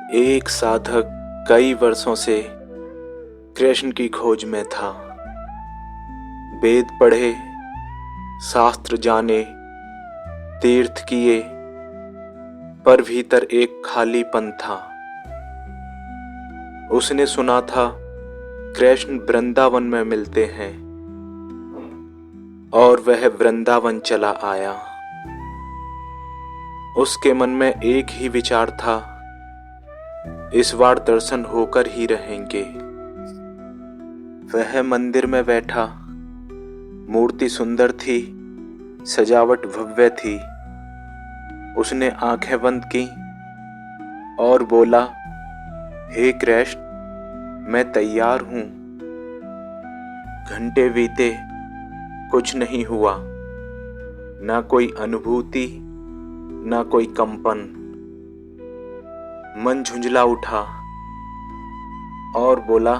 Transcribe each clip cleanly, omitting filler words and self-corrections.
एक साधक कई वर्षों से कृष्ण की खोज में था। वेद पढ़े, शास्त्र जाने, तीर्थ किए, पर भीतर एक खालीपन था। उसने सुना था कृष्ण वृंदावन में मिलते हैं और वह वृंदावन चला आया। उसके मन में एक ही विचार था, इस बार दर्शन होकर ही रहेंगे। वह मंदिर में बैठा। मूर्ति सुंदर थी, सजावट भव्य थी। उसने आंखें बंद की और बोला, हे कृष्ण, मैं तैयार हूं। घंटे बीते, कुछ नहीं हुआ। ना कोई अनुभूति, ना कोई कंपन। मन झुंझला उठा और बोला,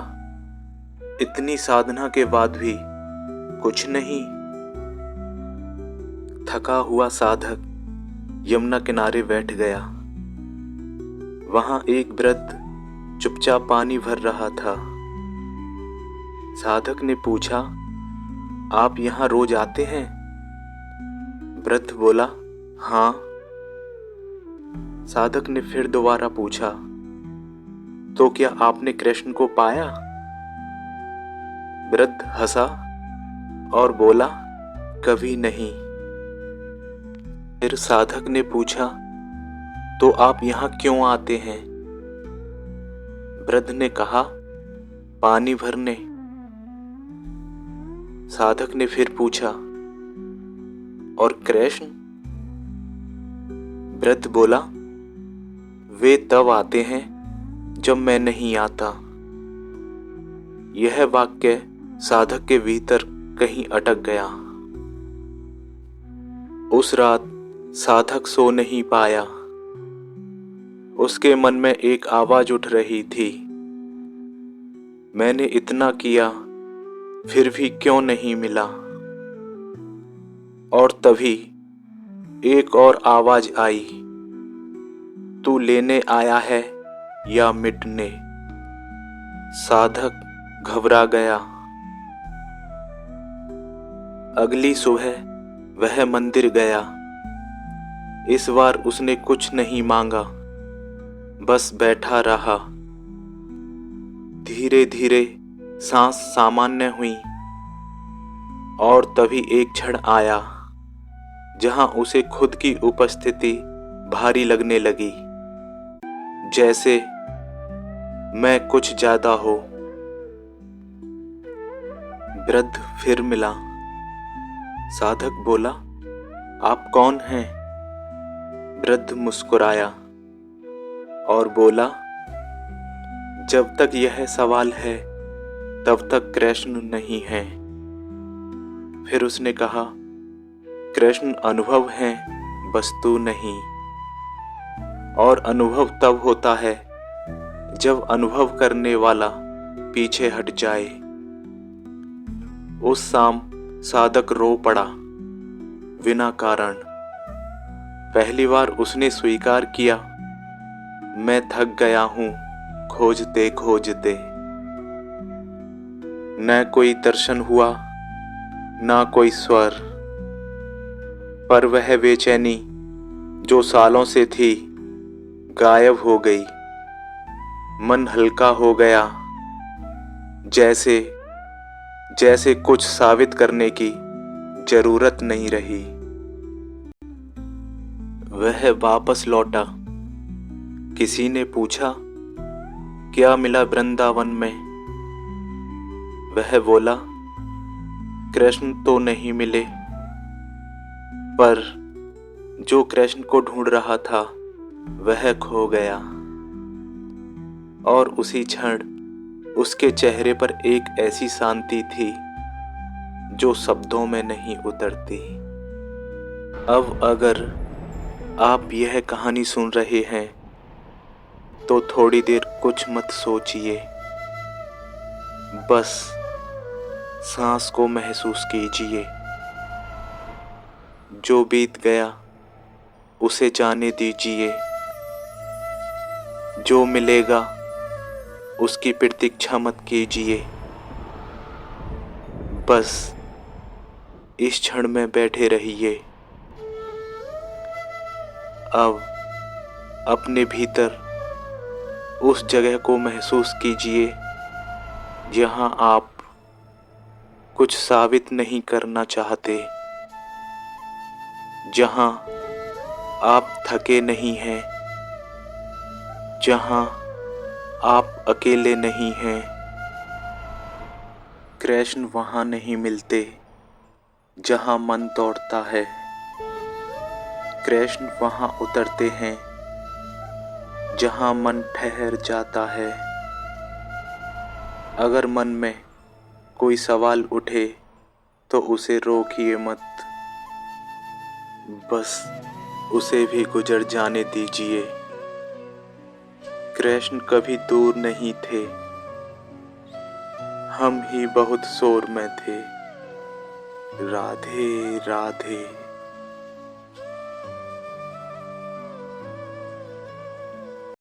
इतनी साधना के बाद भी कुछ नहीं। थका हुआ साधक यमुना किनारे बैठ गया। वहां एक वृद्ध चुपचाप पानी भर रहा था। साधक ने पूछा, आप यहां रोज आते हैं? वृद्ध बोला, हाँ। साधक ने फिर दोबारा पूछा, तो क्या आपने कृष्ण को पाया? वृद्ध हंसा और बोला, कभी नहीं। फिर साधक ने पूछा, तो आप यहां क्यों आते हैं? वृद्ध ने कहा, पानी भरने। साधक ने फिर पूछा, और कृष्ण? वृद्ध बोला, वे तब आते हैं जब मैं नहीं आता। यह वाक्य साधक के भीतर कहीं अटक गया। उस रात साधक सो नहीं पाया। उसके मन में एक आवाज उठ रही थी, मैंने इतना किया, फिर भी क्यों नहीं मिला? और तभी एक और आवाज आई, तू लेने आया है या मिटने? साधक घबरा गया। अगली सुबह वह मंदिर गया। इस बार उसने कुछ नहीं मांगा, बस बैठा रहा। धीरे धीरे सांस सामान्य हुई और तभी एक क्षण आया जहां उसे खुद की उपस्थिति भारी लगने लगी, जैसे मैं कुछ ज्यादा हो। वृद्ध फिर मिला। साधक बोला, आप कौन हैं? वृद्ध मुस्कुराया और बोला, जब तक यह सवाल है तब तक कृष्ण नहीं है। फिर उसने कहा, कृष्ण अनुभव है, वस्तु नहीं। और अनुभव तब होता है जब अनुभव करने वाला पीछे हट जाए। उस शाम साधक रो पड़ा, बिना कारण। पहली बार उसने स्वीकार किया, मैं थक गया हूं खोजते खोजते। न कोई दर्शन हुआ, न कोई स्वर, पर वह बेचैनी जो सालों से थी गायब हो गई। मन हल्का हो गया, जैसे जैसे कुछ साबित करने की जरूरत नहीं रही। वह वापस लौटा। किसी ने पूछा, क्या मिला वृंदावन में? वह बोला, कृष्ण तो नहीं मिले, पर जो कृष्ण को ढूंढ रहा था वह खो गया। और उसी क्षण उसके चेहरे पर एक ऐसी शांति थी जो शब्दों में नहीं उतरती। अब अगर आप यह कहानी सुन रहे हैं तो थोड़ी देर कुछ मत सोचिए, बस सांस को महसूस कीजिए। जो बीत गया उसे जाने दीजिए। जो मिलेगा उसकी प्रतीक्षा मत कीजिए, बस इस क्षण में बैठे रहिए। अब अपने भीतर उस जगह को महसूस कीजिए जहां आप कुछ साबित नहीं करना चाहते, जहां आप थके नहीं हैं, जहां आप अकेले नहीं हैं। कृष्ण वहां नहीं मिलते जहां मन दौड़ता है। कृष्ण वहां उतरते हैं जहां मन ठहर जाता है। अगर मन में कोई सवाल उठे तो उसे रोकिए मत, बस उसे भी गुजर जाने दीजिए। कृष्ण कभी दूर नहीं थे, हम ही बहुत शोर में थे। राधे राधे।